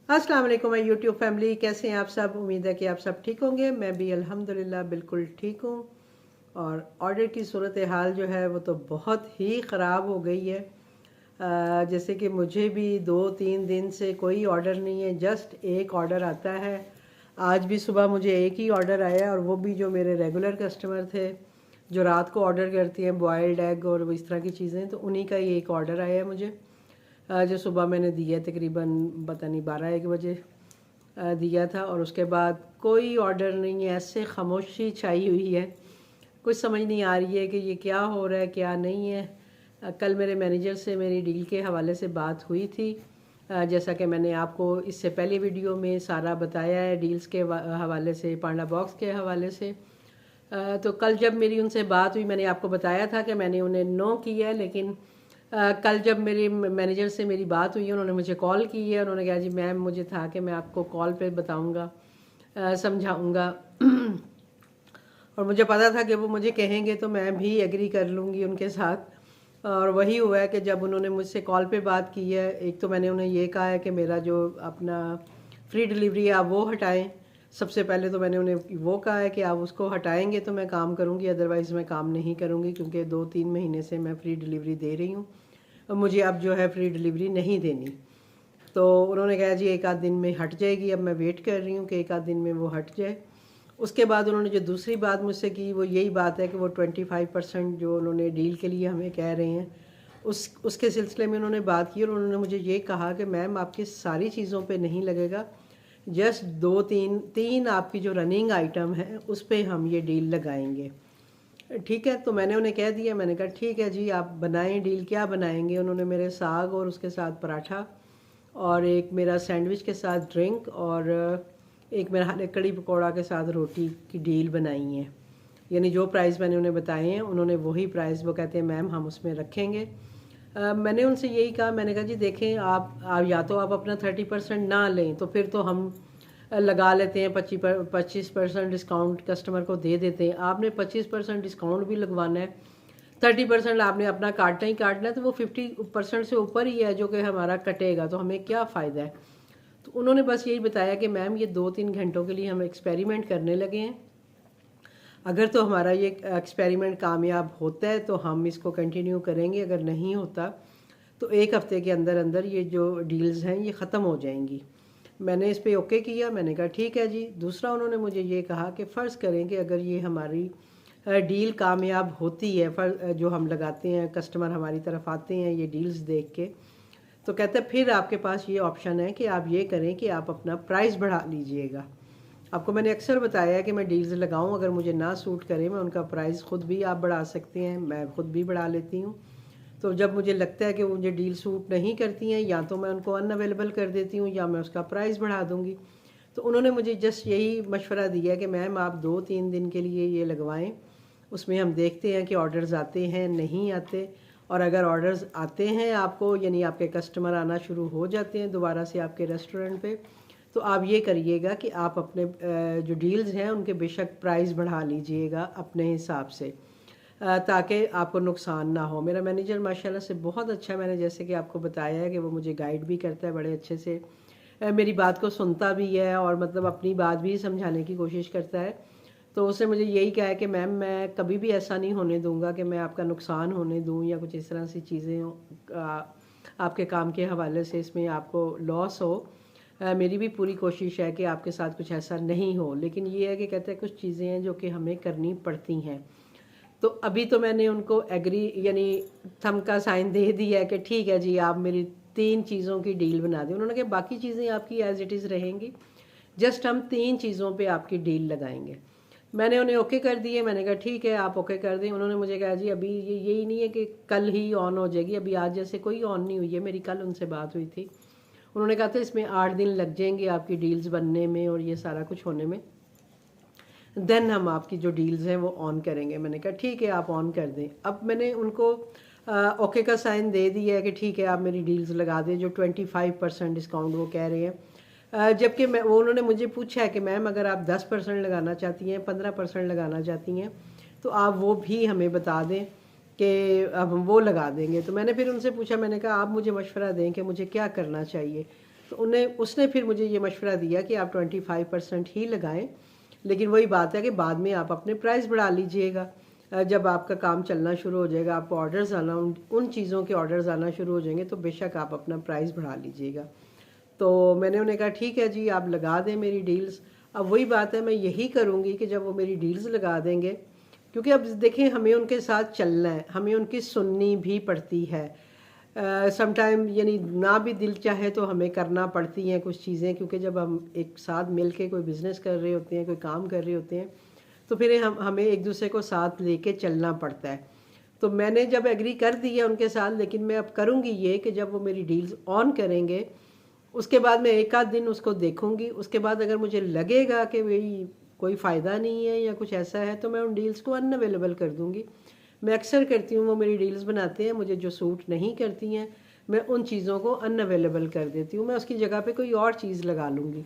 अस्सलाम वालेकुम my YouTube family, कैसे हैं आप सब। उम्मीद है कि आप सब ठीक होंगे। मैं भी अल्हम्दुलिल्लाह बिल्कुल ठीक हूँ। और ऑर्डर की सूरत हाल जो है वो तो बहुत ही ख़राब हो गई है। जैसे कि मुझे भी 2-3 दिन से कोई ऑर्डर नहीं है, जस्ट एक ऑर्डर आता है। आज भी सुबह मुझे एक ही ऑर्डर आया और वो भी जो मेरे रेगुलर कस्टमर थे जो रात को ऑर्डर करती हैं बॉयल्ड एग और इस तरह की चीज़ें, तो उन्हीं का ही एक ऑर्डर आया है मुझे। जो सुबह मैंने दिया तकरीबन पता नहीं 12-1 बजे दिया था। और उसके बाद कोई ऑर्डर नहीं है, ऐसे खामोशी छाई हुई है। कुछ समझ नहीं आ रही है कि ये क्या हो रहा है क्या नहीं है। कल मेरे मैनेजर से मेरी डील के हवाले से बात हुई थी। जैसा कि मैंने आपको इससे पहले वीडियो में सारा बताया है, डील्स के हवाले से, पांडा बॉक्स के हवाले से। तो कल जब मेरी उनसे बात हुई, मैंने आपको बताया था कि मैंने उन्हें नो किया है। लेकिन कल जब मेरी मैनेजर से मेरी बात हुई, उन्होंने मुझे कॉल की है। उन्होंने कहा जी मैम, मुझे था कि मैं आपको कॉल पे बताऊंगा, समझाऊंगा। और मुझे पता था कि वो मुझे कहेंगे तो मैं भी एग्री कर लूँगी उनके साथ। और वही हुआ है कि जब उन्होंने मुझसे कॉल पे बात की है, एक तो मैंने उन्हें ये कहा है कि मेरा जो अपना फ्री डिलीवरी है आप वो हटाएं। सबसे पहले तो मैंने उन्हें वो कहा है कि आप उसको हटाएंगे तो मैं काम करूँगी, अदरवाइज़ मैं काम नहीं करूँगी, क्योंकि 2-3 महीने से मैं फ्री डिलीवरी दे रही हूँ। मुझे अब जो है फ्री डिलीवरी नहीं देनी। तो उन्होंने कहा जी एक आध दिन में हट जाएगी। अब मैं वेट कर रही हूँ कि एक आध दिन में वो हट जाए। उसके बाद उन्होंने जो दूसरी बात मुझसे की वो यही बात है कि वो 25% जो उन्होंने डील के लिए हमें कह रहे हैं, उसके सिलसिले में उन्होंने बात की। और उन्होंने मुझे ये कहा कि मैम आपकी सारी चीज़ों पे नहीं लगेगा, जस्ट 2-3 आपकी जो रनिंग आइटम है उस पर हम ये डील लगाएंगे। ठीक है, तो मैंने उन्हें कह दिया। मैंने कहा ठीक है जी, आप बनाएं डील, क्या बनाएंगे। उन्होंने मेरे साग और उसके साथ पराठा, और एक मेरा सैंडविच के साथ ड्रिंक, और एक मेरा कड़ी पकौड़ा के साथ रोटी की डील बनाई है। यानी जो प्राइस मैंने उन्हें बताए हैं उन्होंने वही प्राइस, वो कहते हैं मैम हम उसमें रखेंगे। मैंने उनसे यही कहा, मैंने कहा जी देखें, आप या तो आप अपना 30% ना लें तो फिर तो हम लगा लेते हैं, 25% डिस्काउंट कस्टमर को दे देते हैं। आपने 25% डिस्काउंट भी लगवाना है, 30% आपने अपना काटना ही काटना है, तो वो 50% से ऊपर ही है जो कि हमारा कटेगा, तो हमें क्या फ़ायदा है। तो उन्होंने बस यही बताया कि मैम ये 2-3 घंटों के लिए हम एक्सपेरिमेंट करने लगे हैं। अगर तो हमारा ये एक्सपेरिमेंट कामयाब होता है तो हम इसको कंटिन्यू करेंगे, अगर नहीं होता तो एक हफ़्ते के अंदर अंदर ये जो डील्स हैं ये ख़त्म हो जाएंगी। मैंने इस पे ओके किया। मैंने कहा ठीक है जी। दूसरा उन्होंने मुझे ये कहा कि फ़र्ज़ करें कि अगर ये हमारी डील कामयाब होती है, जो हम लगाते हैं, कस्टमर हमारी तरफ आते हैं ये डील्स देख के, तो कहते हैं फिर आपके पास ये ऑप्शन है कि आप ये करें कि आप अपना प्राइस बढ़ा लीजिएगा। आपको मैंने अक्सर बताया है कि मैं डील्स लगाऊं, अगर मुझे ना सूट करे मैं उनका प्राइस ख़ुद भी आप बढ़ा सकते हैं, मैं ख़ुद भी बढ़ा लेती हूँ। तो जब मुझे लगता है कि मुझे डील सूट नहीं करती हैं, या तो मैं उनको अनअवेलेबल कर देती हूँ या मैं उसका प्राइस बढ़ा दूँगी। तो उन्होंने मुझे जस्ट यही मशवरा दिया कि मैम आप 2-3 दिन के लिए ये लगवाएं, उसमें हम देखते हैं कि ऑर्डर्स आते हैं नहीं आते। और अगर ऑर्डर्स आते हैं आपको, यानी आपके कस्टमर आना शुरू हो जाते हैं दोबारा से आपके रेस्टोरेंट पे, तो आप ये करिएगा कि आप अपने जो डील्स हैं उनके बेशक प्राइस बढ़ा लीजिएगा अपने हिसाब से, ताकि आपको नुकसान ना हो। मेरा मैनेजर माशाल्लाह से बहुत अच्छा, मैंने जैसे कि आपको बताया है कि वो मुझे गाइड भी करता है बड़े अच्छे से, मेरी बात को सुनता भी है और मतलब अपनी बात भी समझाने की कोशिश करता है। तो उसने मुझे यही कहा है कि मैम मैं कभी भी ऐसा नहीं होने दूंगा कि मैं आपका नुकसान होने दूं या कुछ इस तरह से चीज़ें आपके काम के हवाले से इसमें आपको लॉस हो। मेरी भी पूरी कोशिश है कि आपके साथ कुछ ऐसा नहीं हो। लेकिन ये है कि कहते हैं कुछ चीज़ें हैं जो कि हमें करनी पड़ती हैं। तो अभी तो मैंने उनको एग्री यानी थंब का साइन दे दिया है कि ठीक है जी, आप मेरी 3 चीज़ों की डील बना दें। उन्होंने कहा बाकी चीज़ें आपकी एज़ इट इज़ रहेंगी, जस्ट हम 3 चीज़ों पे आपकी डील लगाएंगे। मैंने उन्हें ओके कर दिए। मैंने कहा ठीक है आप ओके कर दें। उन्होंने मुझे कहा जी अभी ये यही नहीं है कि कल ही ऑन हो जाएगी, अभी आज जैसे कोई ऑन नहीं हुई है, मेरी कल उनसे बात हुई थी। उन्होंने कहा था इसमें 8 दिन लग जाएंगे आपकी डील्स बनने में और ये सारा कुछ होने में, देन हम आपकी जो डील्स हैं वो ऑन करेंगे। मैंने कहा ठीक है आप ऑन कर दें। अब मैंने उनको ओके का साइन दे दिया है कि ठीक है आप मेरी डील्स लगा दें जो 25% डिस्काउंट वो कह रहे हैं। जबकि मैं वो उन्होंने मुझे पूछा है कि मैम अगर आप 10% लगाना चाहती हैं, 15% लगाना चाहती हैं, तो आप वो भी हमें बता दें कि अब हम वो लगा देंगे। तो मैंने फिर उनसे पूछा, मैंने कहा आप मुझे मशवरा दें कि मुझे क्या करना चाहिए। तो उसने फिर मुझे ये मशवरा दिया कि आप 25% ही लगाएं, लेकिन वही बात है कि बाद में आप अपने प्राइस बढ़ा लीजिएगा। जब आपका काम चलना शुरू हो जाएगा, आपको ऑर्डर्स आना, उन चीज़ों के ऑर्डर्स आना शुरू हो जाएंगे, तो बेशक आप अपना प्राइस बढ़ा लीजिएगा। तो मैंने उन्हें कहा ठीक है जी, आप लगा दें मेरी डील्स। अब वही बात है, मैं यही करूँगी कि जब वो मेरी डील्स लगा देंगे, क्योंकि अब देखें हमें उनके साथ चलना है, हमें उनकी सुननी भी पड़ती है। समटाइम यानी ना भी दिल चाहे तो हमें करना पड़ती हैं कुछ चीज़ें, क्योंकि जब हम एक साथ मिल के कोई बिज़नेस कर रहे होते हैं, कोई काम कर रहे होते हैं, तो फिर हमें एक दूसरे को साथ लेके चलना पड़ता है। तो मैंने जब एग्री कर दी है उनके साथ, लेकिन मैं अब करूँगी ये कि जब वो मेरी डील्स ऑन करेंगे, उसके बाद मैं एक आध दिन उसको देखूँगी। उसके बाद अगर मुझे लगेगा कि भाई कोई फ़ायदा नहीं है या कुछ ऐसा है, तो मैं उन डील्स को अनअवेलेबल कर दूँगी। मैं अक्सर करती हूँ, वो मेरी डील्स बनाते हैं, मुझे जो सूट नहीं करती हैं मैं उन चीज़ों को अनअवेलेबल कर देती हूँ, मैं उसकी जगह पे कोई और चीज़ लगा लूँगी।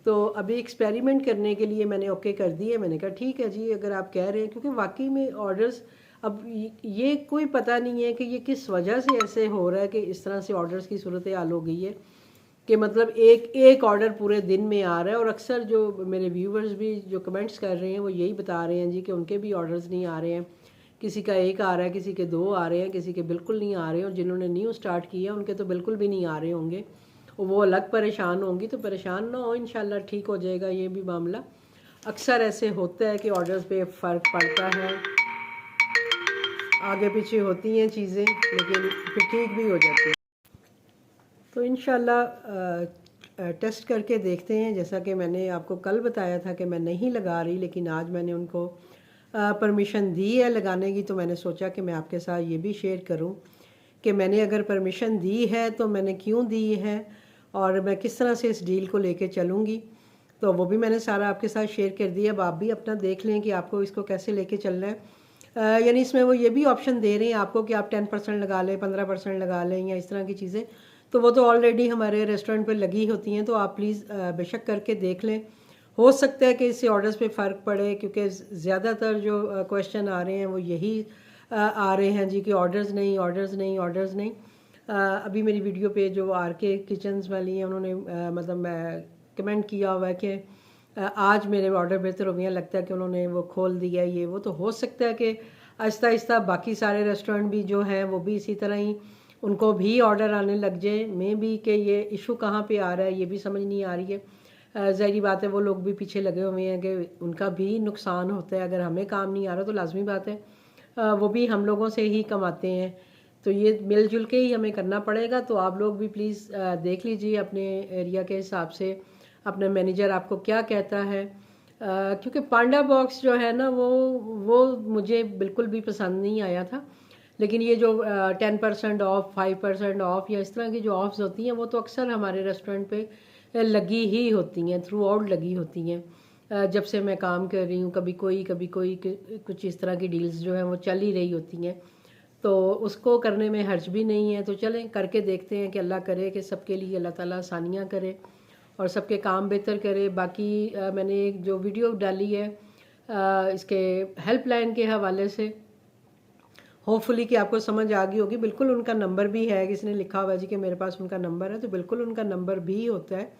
तो अभी एक्सपेरिमेंट करने के लिए मैंने ओके कर दी है। मैंने कहा ठीक है जी, अगर आप कह रहे हैं, क्योंकि वाकई में ऑर्डर्स अब ये कोई पता नहीं है कि ये किस वजह से ऐसे हो रहा है कि इस तरह से ऑर्डर्स की सूरत हाल हो गई है कि मतलब एक एक ऑर्डर पूरे दिन में आ रहा है। और अक्सर जो मेरे व्यूवर्स भी जो कमेंट्स कर रहे हैं वो यही बता रहे हैं जी कि उनके भी ऑर्डर्स नहीं आ रहे हैं, किसी का एक आ रहा है, किसी के दो आ रहे हैं, किसी के बिल्कुल नहीं आ रहे हैं, और जिन्होंने न्यू स्टार्ट किया उनके तो बिल्कुल भी नहीं आ रहे होंगे, वो अलग परेशान होंगी। तो परेशान ना हो, इंशाल्लाह ठीक हो जाएगा ये भी मामला। अक्सर ऐसे होता है कि ऑर्डर्स पे फ़र्क पड़ता है, आगे पीछे होती हैं चीज़ें, लेकिन फिर ठीक भी हो जाती है। तो इंशाल्लाह टेस्ट करके देखते हैं। जैसा कि मैंने आपको कल बताया था कि मैं नहीं लगा रही, लेकिन आज मैंने उनको परमिशन दी है लगाने की, तो मैंने सोचा कि मैं आपके साथ ये भी शेयर करूं कि मैंने अगर परमिशन दी है तो मैंने क्यों दी है और मैं किस तरह से इस डील को लेके चलूँगी। तो वो भी मैंने सारा आपके साथ शेयर कर दिया। अब आप भी अपना देख लें कि आपको इसको कैसे लेके चलना है। यानी इसमें वो ये भी ऑप्शन दे रहे हैं आपको कि आप 10% लगा लें, 15% लगा लें, या इस तरह की चीज़ें। तो वो तो ऑलरेडी हमारे रेस्टोरेंट पे लगी होती हैं, तो आप प्लीज़ बेशक करके देख लें। हो सकता है कि इससे ऑर्डर्स पे फ़र्क पड़े, क्योंकि ज़्यादातर जो क्वेश्चन आ रहे हैं वो यही आ रहे हैं जी कि ऑर्डर्स नहीं, ऑर्डर्स नहीं, ऑर्डर्स नहीं। अभी मेरी वीडियो पे जो आर के किचन्स वाली हैं उन्होंने मतलब कमेंट किया हुआ है कि आज मेरे ऑर्डर बेहतर हो गए, लगता है कि उन्होंने वो खोल दिया ये वो। तो हो सकता है कि आहिस्ता आहिस्ता बाकी सारे रेस्टोरेंट भी जो हैं वो भी इसी तरह ही उनको भी ऑर्डर आने लग जाए। में भी कि ये इशू कहाँ पे आ रहा है ये भी समझ नहीं आ रही है। ज़ाहिरी बात है वो लोग भी पीछे लगे हुए हैं कि उनका भी नुकसान होता है। अगर हमें काम नहीं आ रहा तो लाजमी बात है वो भी हम लोगों से ही कमाते हैं, तो ये मिलजुल के ही हमें करना पड़ेगा। तो आप लोग भी प्लीज़ देख लीजिए अपने एरिया के हिसाब से अपना मैनेजर आपको क्या कहता है। क्योंकि पांडा बॉक्स जो है ना वो मुझे बिल्कुल भी पसंद नहीं आया था। लेकिन ये जो 10% ऑफ, 5% ऑफ या इस तरह की जो ऑफ्स होती हैं वो तो अक्सर हमारे रेस्टोरेंट पे लगी ही होती हैं, थ्रू आउट लगी होती हैं। जब से मैं काम कर रही हूँ कभी कोई कुछ इस तरह की डील्स जो हैं वो चल ही रही होती हैं। तो उसको करने में हर्ज भी नहीं है। तो चलें करके देखते हैं कि अल्लाह करे कि सबके लिए अल्लाह ताला आसानियाँ करे और सबके काम बेहतर करे। बाकी मैंने एक जो वीडियो डाली है इसके हेल्पलाइन के हवाले से, होपफुली कि आपको समझ आ गई होगी। बिल्कुल उनका नंबर भी है, किसी ने लिखा हुआ है जी कि मेरे पास उनका नंबर है, तो बिल्कुल उनका नंबर भी होता है।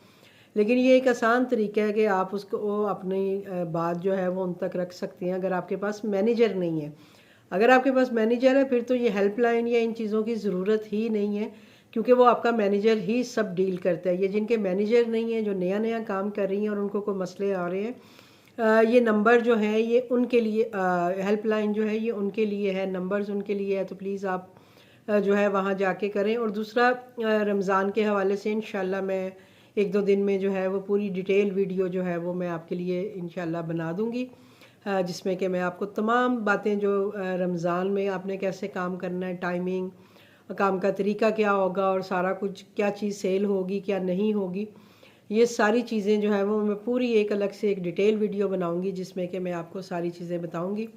लेकिन ये एक आसान तरीका है कि आप उसको अपनी बात जो है वो उन तक रख सकते हैं अगर आपके पास मैनेजर नहीं है। अगर आपके पास मैनेजर है फिर तो ये हेल्पलाइन या इन चीज़ों की ज़रूरत ही नहीं है, क्योंकि वो आपका मैनेजर ही सब डील करता है। ये जिनके मैनेजर नहीं है, जो नया नया काम कर रही हैं और उनको कोई मसले आ रहे हैं, ये नंबर जो है ये उनके लिए, हेल्पलाइन जो है ये उनके लिए है, नंबर्स उनके लिए है। तो प्लीज़ आप जो है वहाँ जाके करें। और दूसरा रमज़ान के हवाले से इंशाल्लाह मैं एक दो दिन में जो है वो पूरी डिटेल वीडियो जो है वो मैं आपके लिए इंशाल्लाह बना दूँगी, जिसमें कि मैं आपको तमाम बातें जो रमज़ान में आपने कैसे काम करना है, टाइमिंग, काम का तरीका क्या होगा और सारा कुछ, क्या चीज़ सेल होगी क्या नहीं होगी, ये सारी चीज़ें जो है वो मैं पूरी एक अलग से एक डिटेल वीडियो बनाऊंगी जिसमें कि मैं आपको सारी चीज़ें बताऊंगी।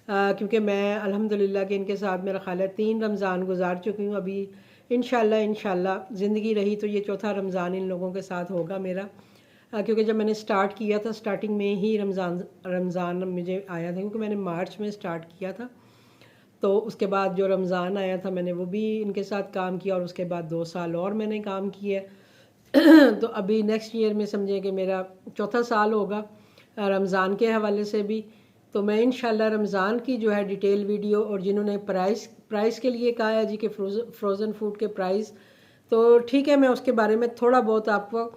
क्योंकि मैं अल्हम्दुलिल्लाह कि इनके साथ मेरा ख्याल है 3 रमज़ान गुजार चुकी हूँ। अभी इंशाल्लाह ज़िंदगी रही तो ये चौथा रमज़ान इन लोगों के साथ होगा मेरा। क्योंकि जब मैंने स्टार्ट किया था स्टार्टिंग में ही रमज़ान मुझे आया था, क्योंकि मैंने मार्च में स्टार्ट किया था। तो उसके बाद जो रमज़ान आया था मैंने वो भी इनके साथ काम किया और उसके बाद 2 साल और मैंने काम किया। तो अभी नेक्स्ट ईयर में समझें कि मेरा चौथा साल होगा रमज़ान के हवाले से भी। तो मैं इंशाल्लाह रमज़ान की जो है डिटेल वीडियो, और जिन्होंने प्राइस के लिए कहा है जी कि फ्रोज़न फूड के प्राइस, तो ठीक है मैं उसके बारे में थोड़ा बहुत आपको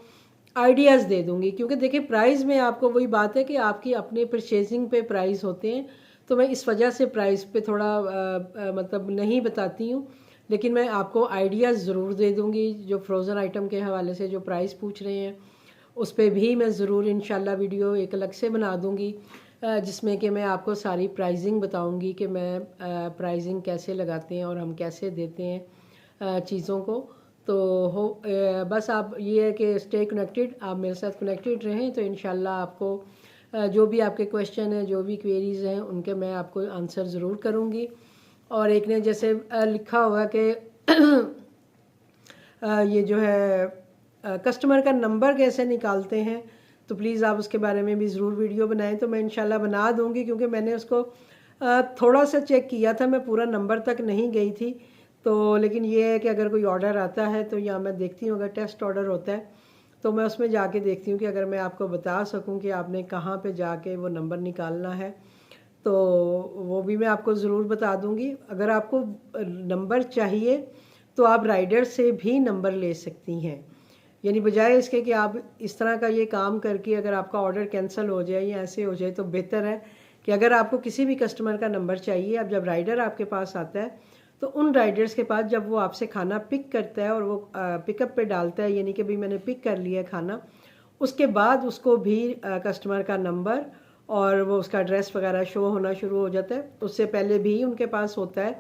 आइडियाज़ दे दूँगी। क्योंकि देखिए प्राइस में आपको वही बात है कि आपकी अपने परचेजिंग पे प्राइस होते हैं, तो मैं इस वजह से प्राइस पे थोड़ा मतलब नहीं बताती हूँ। लेकिन मैं आपको आइडियाज़ ज़रूर दे दूँगी। जो फ्रोज़न आइटम के हवाले से जो प्राइस पूछ रहे हैं उस पर भी मैं ज़रूर इंशाल्लाह वीडियो एक अलग से बना दूँगी, जिसमें कि मैं आपको सारी प्राइसिंग बताऊँगी कि मैं प्राइसिंग कैसे लगाते हैं और हम कैसे देते हैं चीज़ों को। तो बस आप ये है कि स्टे कनेक्टेड, आप मेरे साथ कनेक्टेड रहें, तो इंशाल्लाह आपको जो भी आपके क्वेश्चन हैं, जो भी क्वेरीज़ हैं, उनके मैं आपको आंसर ज़रूर करूँगी। और एक ने जैसे लिखा हुआ कि ये जो है कस्टमर का नंबर कैसे निकालते हैं, तो प्लीज़ आप उसके बारे में भी ज़रूर वीडियो बनाएं। तो मैं इंशाल्लाह बना दूंगी, क्योंकि मैंने उसको थोड़ा सा चेक किया था, मैं पूरा नंबर तक नहीं गई थी। तो लेकिन ये है कि अगर कोई ऑर्डर आता है तो या मैं देखती हूँ, अगर टेस्ट ऑर्डर होता है तो मैं उसमें जाके देखती हूँ कि अगर मैं आपको बता सकूँ कि आपने कहाँ पे जाके वो नंबर निकालना है, तो वो भी मैं आपको ज़रूर बता दूँगी। अगर आपको नंबर चाहिए तो आप राइडर से भी नंबर ले सकती हैं, यानी बजाय इसके कि आप इस तरह का ये काम करके अगर आपका ऑर्डर कैंसिल हो जाए या ऐसे हो जाए, तो बेहतर है कि अगर आपको किसी भी कस्टमर का नंबर चाहिए, अब जब राइडर आपके पास आता है तो उन राइडर्स के पास जब वो आपसे खाना पिक करता है और वो पिकअप पे डालता है, यानी कि भाई मैंने पिक कर लिया खाना, उसके बाद उसको भी कस्टमर का नंबर और वो उसका एड्रेस वगैरह शो होना शुरू हो जाता है। उससे पहले भी उनके पास होता है,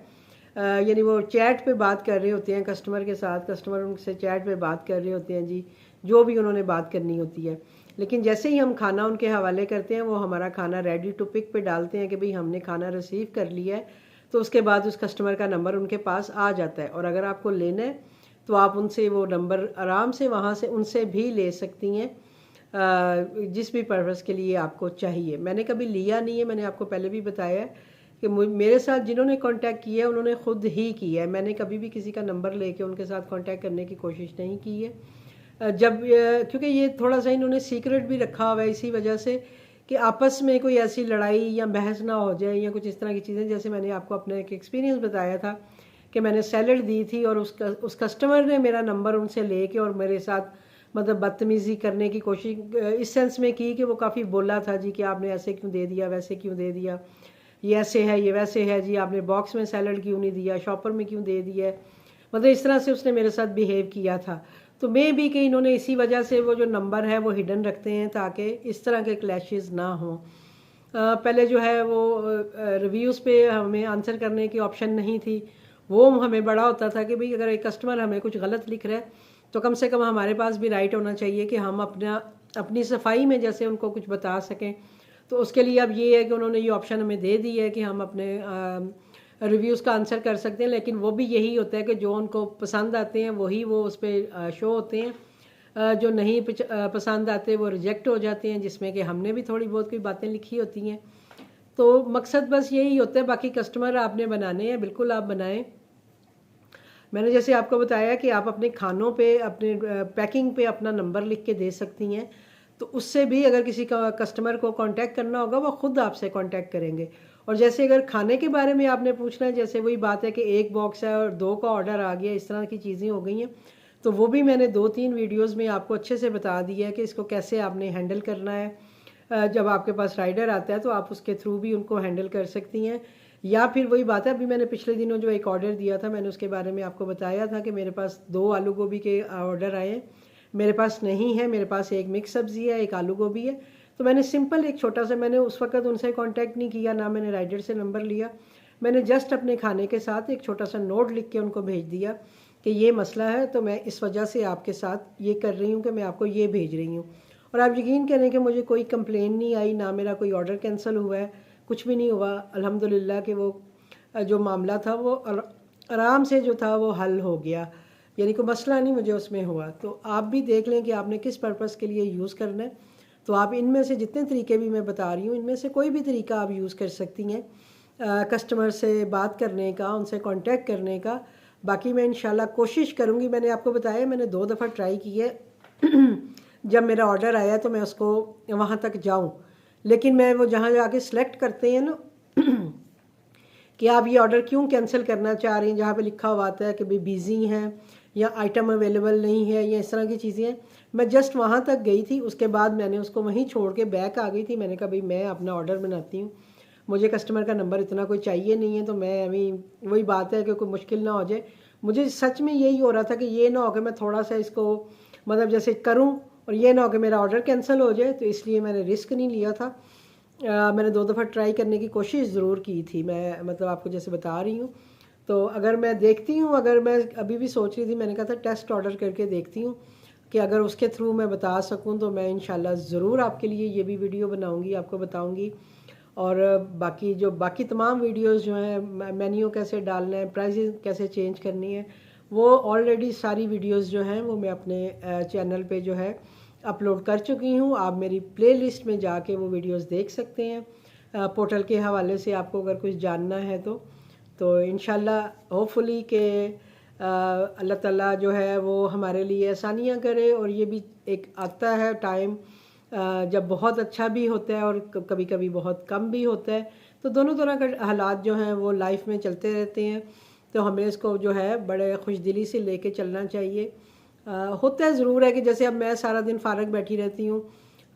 यानी वो चैट पे बात कर रहे होते हैं कस्टमर के साथ, कस्टमर उनसे चैट पे बात कर रहे होते हैं जी, जो भी उन्होंने बात करनी होती है। लेकिन जैसे ही हम खाना उनके हवाले करते हैं, वो हमारा खाना रेडी टू पिक पे डालते हैं कि भाई हमने खाना रिसीव कर लिया है, तो उसके बाद उस कस्टमर का नंबर उनके पास आ जाता है। और अगर आपको लेना है तो आप उनसे वो नंबर आराम से वहाँ से उनसे भी ले सकती हैं, जिस भी पर्पज़ के लिए आपको चाहिए। मैंने कभी लिया नहीं है, मैंने आपको पहले भी बताया है कि मेरे साथ जिन्होंने कांटेक्ट किया है उन्होंने ख़ुद ही किया है, मैंने कभी भी किसी का नंबर लेके उनके साथ कांटेक्ट करने की कोशिश नहीं की है। क्योंकि ये थोड़ा सा इन्होंने सीक्रेट भी रखा हुआ है, इसी वजह से कि आपस में कोई ऐसी लड़ाई या बहस ना हो जाए या कुछ इस तरह की चीज़ें। जैसे मैंने आपको अपना एक एक्सपीरियंस बताया था कि मैंने सैलड दी थी और उस कस्टमर ने मेरा नंबर उनसे लेके और मेरे साथ मतलब बदतमीज़ी करने की कोशिश इस सेंस में की कि वो काफ़ी बोला था जी कि आपने ऐसे क्यों दे दिया, वैसे क्यों दे दिया, ये ऐसे है ये वैसे है जी, आपने बॉक्स में सैलड क्यों नहीं दिया, शॉपर में क्यों दे दिया है, मतलब इस तरह से उसने मेरे साथ बिहेव किया था। तो मे भी कि इन्होंने इसी वजह से वो जो नंबर है वो हिडन रखते हैं ताकि इस तरह के क्लैशेस ना हों। पहले जो है वो रिव्यूज़ पे हमें आंसर करने की ऑप्शन नहीं थी, वो हमें बड़ा होता था कि भाई अगर एक कस्टमर हमें कुछ गलत लिख रहा है तो कम से कम हमारे पास भी राइट होना चाहिए कि हम अपनी सफाई में जैसे उनको कुछ बता सकें। तो उसके लिए अब ये है कि उन्होंने ये ऑप्शन हमें दे दी है कि हम अपने रिव्यूज़ का आंसर कर सकते हैं, लेकिन वो भी यही होता है कि जो उनको पसंद आते हैं वही वो उस पर शो होते हैं, जो नहीं पसंद आते वो रिजेक्ट हो जाते हैं, जिसमें कि हमने भी थोड़ी बहुत कोई बातें लिखी होती हैं। तो मकसद बस यही होता है, बाकी कस्टमर आपने बनाने हैं, बिल्कुल आप बनाएं। मैंने जैसे आपको बताया कि आप अपने खानों पे अपने पैकिंग पे अपना नंबर लिख के दे सकती हैं, तो उससे भी अगर किसी का कस्टमर को कांटेक्ट करना होगा वो ख़ुद आपसे कांटेक्ट करेंगे। और जैसे अगर खाने के बारे में आपने पूछना है, जैसे वही बात है कि एक बॉक्स है और 2 का ऑर्डर आ गया, इस तरह की चीज़ें हो गई हैं, तो वो भी मैंने 2-3 वीडियोज़ में आपको अच्छे से बता दिया है कि इसको कैसे आपने हैंडल करना है। जब आपके पास राइडर आता है तो आप उसके थ्रू भी उनको हैंडल कर सकती हैं। या फिर वही बात है, अभी मैंने पिछले दिनों जो एक ऑर्डर दिया था मैंने उसके बारे में आपको बताया था कि मेरे पास 2 आलू गोभी के ऑर्डर आए हैं, मेरे पास नहीं है, मेरे पास एक मिक्स सब्ज़ी है, एक आलू गोभी है। तो मैंने सिंपल एक छोटा सा, मैंने उस वक्त उनसे कांटेक्ट नहीं किया, ना मैंने राइडर से नंबर लिया, मैंने जस्ट अपने खाने के साथ एक छोटा सा नोट लिख के उनको भेज दिया कि ये मसला है, तो मैं इस वजह से आपके साथ ये कर रही हूँ कि मैं आपको ये भेज रही हूँ। और आप यकीन करें कि मुझे कोई कंप्लेन नहीं आई, ना मेरा कोई ऑर्डर कैंसिल हुआ है, कुछ भी नहीं हुआ अल्हम्दुलिल्लाह। कि वो जो मामला था वो आराम से जो था वो हल हो गया, यानी कोई मसला नहीं मुझे उसमें हुआ। तो आप भी देख लें कि आपने किस पर्पज़ के लिए यूज़ करना है। तो आप इनमें से जितने तरीके भी मैं बता रही हूँ, इनमें से कोई भी तरीका आप यूज़ कर सकती हैं कस्टमर से बात करने का, उनसे कांटेक्ट करने का। बाकी मैं इंशाल्लाह कोशिश करूँगी, मैंने आपको बताया मैंने 2 दफ़ा ट्राई की है, जब मेरा ऑर्डर आया तो मैं उसको वहाँ तक जाऊँ, लेकिन मैं वो जहाँ जाके सिलेक्ट करते हैं ना कि आप ये ऑर्डर क्यों कैंसिल करना चाह रही हैं, जहाँ पे लिखा हुआ आता है कि भाई बिज़ी हैं या आइटम अवेलेबल नहीं है या इस तरह की चीज़ें हैं। मैं जस्ट वहाँ तक गई थी, उसके बाद मैंने उसको वहीं छोड़ के बैक आ गई थी। मैंने कहा भाई मैं अपना ऑर्डर बनाती हूँ, मुझे कस्टमर का नंबर इतना कोई चाहिए नहीं है। तो मैं अभी वही बात है कि कोई मुश्किल ना हो जाए। मुझे सच में यही हो रहा था कि ये ना हो कि मैं थोड़ा सा इसको मतलब जैसे करूँ और ये ना हो कि मेरा ऑर्डर कैंसिल हो जाए, तो इसलिए मैंने रिस्क नहीं लिया था। मैंने 2 दफ़ा ट्राई करने की कोशिश ज़रूर की थी, मैं मतलब आपको जैसे बता रही हूँ। तो अगर मैं देखती हूँ, अगर मैं अभी भी सोच रही थी, मैंने कहा था टेस्ट ऑर्डर करके देखती हूँ कि अगर उसके थ्रू मैं बता सकूँ तो मैं इंशाल्लाह ज़रूर आपके लिए ये भी वीडियो बनाऊँगी, आपको बताऊँगी। और बाकी जो बाकी तमाम वीडियोस जो हैं, मेन्यू कैसे डालना है, प्राइसेस कैसे चेंज करनी है, वो ऑलरेडी सारी वीडियोस जो हैं वो मैं अपने चैनल पे जो है अपलोड कर चुकी हूँ। आप मेरी प्लेलिस्ट में जाके वो वीडियोस देख सकते हैं। पोर्टल के हवाले से आपको अगर कुछ जानना है तो इंशाल्लाह होपफुली कि अल्लाह ताला जो है वो हमारे लिए आसानियाँ करे। और ये भी एक आता है टाइम जब बहुत अच्छा भी होता है और कभी कभी बहुत कम भी होता है। तो दोनों तरह के हालात जो हैं वो लाइफ में चलते रहते हैं, तो हमें इसको जो है बड़े खुशदिली से लेके चलना चाहिए। होता है ज़रूर है कि जैसे अब मैं सारा दिन फारग बैठी रहती हूँ,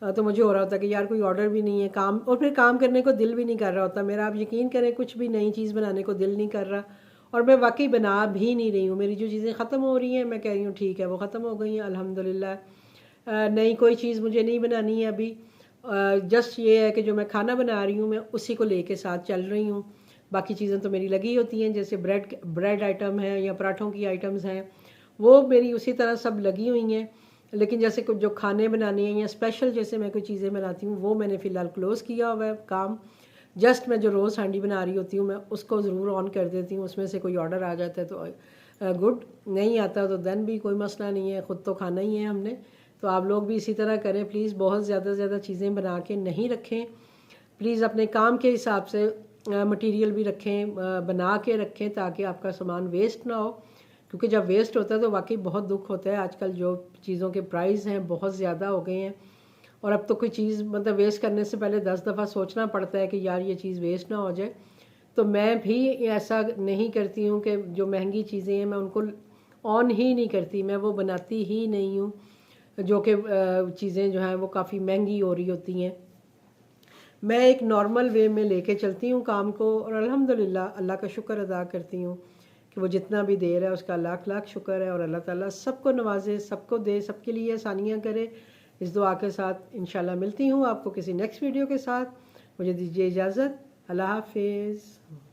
तो मुझे हो रहा होता है कि यार कोई ऑर्डर भी नहीं है, काम और फिर काम करने को दिल भी नहीं कर रहा होता मेरा। आप यकीन करें कुछ भी नई चीज़ बनाने को दिल नहीं कर रहा, और मैं वाकई बना भी नहीं रही हूँ। मेरी जो चीज़ें ख़त्म हो रही हैं मैं कह रही हूँ ठीक है वो ख़त्म हो गई हैं अल्हम्दुलिल्लाह। नई कोई चीज़ मुझे नहीं बनानी है अभी। जस्ट ये है कि जो मैं खाना बना रही हूँ मैं उसी को लेके साथ चल रही हूँ। बाकी चीज़ें तो मेरी लगी होती हैं, जैसे ब्रेड आइटम है या पराठों की आइटम्स हैं, वो मेरी उसी तरह सब लगी हुई हैं। लेकिन जैसे कुछ जो खाने बनाने हैं या स्पेशल जैसे मैं कोई चीज़ें बनाती हूँ वो मैंने फ़िलहाल क्लोज़ किया हुआ है काम। जस्ट मैं जो रोज़ हांडी बना रही होती हूँ मैं उसको ज़रूर ऑन कर देती हूँ। उसमें से कोई ऑर्डर आ जाता है तो गुड, नहीं आता तो देन भी कोई मसला नहीं है, ख़ुद तो खाना ही है हमने। तो आप लोग भी इसी तरह करें प्लीज़, बहुत ज़्यादा से ज़्यादा चीज़ें बना के नहीं रखें प्लीज़। अपने काम के हिसाब से मटेरियल भी रखें, बना के रखें ताकि आपका सामान वेस्ट ना हो। क्योंकि जब वेस्ट होता है तो वाकई बहुत दुख होता है। आजकल जो चीज़ों के प्राइस हैं बहुत ज़्यादा हो गए हैं, और अब तो कोई चीज़ मतलब वेस्ट करने से पहले 10 दफ़ा सोचना पड़ता है कि यार ये चीज़ वेस्ट ना हो जाए। तो मैं भी ऐसा नहीं करती हूँ कि जो महंगी चीज़ें हैं मैं उनको ऑन ही नहीं करती, मैं वो बनाती ही नहीं हूँ। जो कि चीज़ें जो हैं वो काफ़ी महंगी हो रही होती हैं। मैं एक नॉर्मल वे में लेके चलती हूँ काम को, और अल्हम्दुलिल्लाह अल्लाह का शुक्र अदा करती हूँ कि वो जितना भी दे रहा है उसका लाख लाख शुक्र है। और अल्लाह ताला सबको नवाजे, सबको दे, सबके लिए आसानियाँ करे। इस दुआ के साथ इंशाल्लाह मिलती हूँ आपको किसी नेक्स्ट वीडियो के साथ। मुझे दीजिए इजाज़त। अल्लाह हाफिज़।